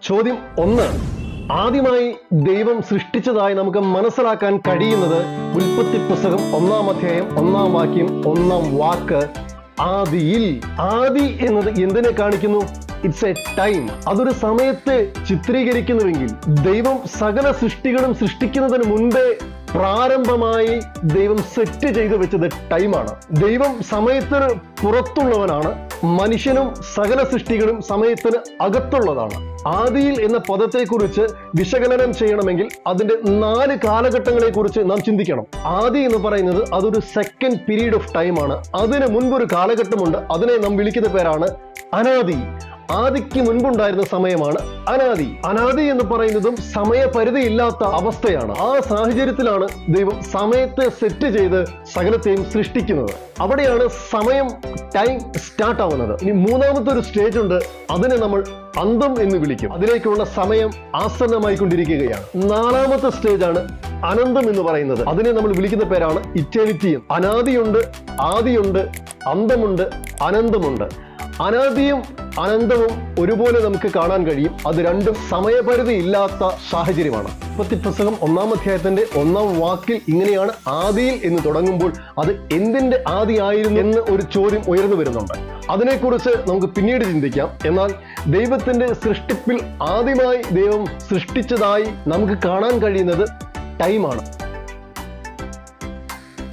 ചോദ്യം 1. ആദ്യമായി ദൈവം സൃഷ്ടിച്ചതായി നമുക്ക് മനസ്സിലാക്കാൻ കഴിയുന്നത് ഉൽപ്പത്തി പുസ്തകം 1-ാം അധ്യായം 1-ാം വാക്യം 1-ാം വാക്ക് ആദിയിൽ. ആദി എന്നത് എന്തിനെ കാണിക്കുന്നു? It's A time. അതൊരു സമയത്തെ ചിത്രീകരിക്കുന്നുവെങ്കിൽ ദൈവം സകല സൃഷ്ടികളും സൃഷ്ടിക്കുന്നതിന് മുൻപേ പ്രാരംഭമായി ദൈവം സെറ്റ് ചെയ്തു വെച്ചത് ടൈമാണ്. ദൈവം സമയത്തിന് പുറത്തുള്ളവനാണ്. മനുഷ്യനും സകല സൃഷ്ടികളും സമയത്തിന് അകത്തുള്ളതാണ്. ആദിയിൽ എന്ന പദത്തെക്കുറിച്ച് വിശകലനം ചെയ്യണമെങ്കിൽ അതിന്റെ 4 കാലഘട്ടങ്ങളെ കുറിച്ച് നാം ചിന്തിക്കണം. ആദി എന്ന് പറയുന്നത് അതൊരു സെക്കൻഡ് പീരീഡ് ഓഫ് ടൈമാണ്. അതിന് മുൻപൊരു കാലഘട്ടമുണ്ട്. അതിനെ നാം വിളിക്കുന്ന പേരാണ് അനാദി. ആദിക്ക് മുൻപുണ്ടായിരുന്ന സമയമാണ് അനാദി. അനാദി എന്ന് പറയുന്നതും സമയപരിധി ഇല്ലാത്ത അവസ്ഥയാണ്. ആ സാഹചര്യത്തിലാണ് ദൈവം സമയത്തെ സെറ്റ് ചെയ്ത് സകലത്തെയും സൃഷ്ടിക്കുന്നത്. അവിടെയാണ് സമയം, ടൈം സ്റ്റാർട്ട് ആവുന്നത്. ഇനി 3-ാമത്തെ ഒരു സ്റ്റേജ് ഉണ്ട്. അതിനെ നമ്മൾ അന്തം എന്ന് വിളിക്കും. അതിലേക്കുള്ള സമയം ആസന്നമായിക്കൊണ്ടിരിക്കുകയാണ്. 4-ാമത്തെ സ്റ്റേജാണ് അനന്തം എന്ന് പറയുന്നത്. അതിനെ നമ്മൾ വിളിക്കുന്ന പേരാണ് ഇറ്റേണിറ്റി. അനാദിയുണ്ട്, ആദിയുണ്ട്, അന്തമുണ്ട്, അനന്തമുണ്ട്. അനാദിയും അനന്തവും ഒരുപോലെ നമുക്ക് കാണാൻ കഴിയും. അത് രണ്ടും സമയപരിധി ഇല്ലാത്ത സാഹചര്യമാണ്. ഉൽപ്പത്തി പുസ്തകം 1-ാം അധ്യായത്തിന്റെ 1-ാം വാക്കിൽ ഇങ്ങനെയാണ് ആദിയിൽ എന്ന് തുടങ്ങുമ്പോൾ അത് എന്തിന്റെ ആദി ആയിരുന്നു എന്ന് ഒരു ചോദ്യം ഉയർന്നു വരുന്നുണ്ട്. അതിനെക്കുറിച്ച് നമുക്ക് പിന്നീട് ചിന്തിക്കാം. എന്നാൽ ദൈവത്തിന്റെ സൃഷ്ടിപ്പിൽ ആദ്യമായി ദൈവം സൃഷ്ടിച്ചതായി നമുക്ക് കാണാൻ കഴിയുന്നത് ടൈമാണ്.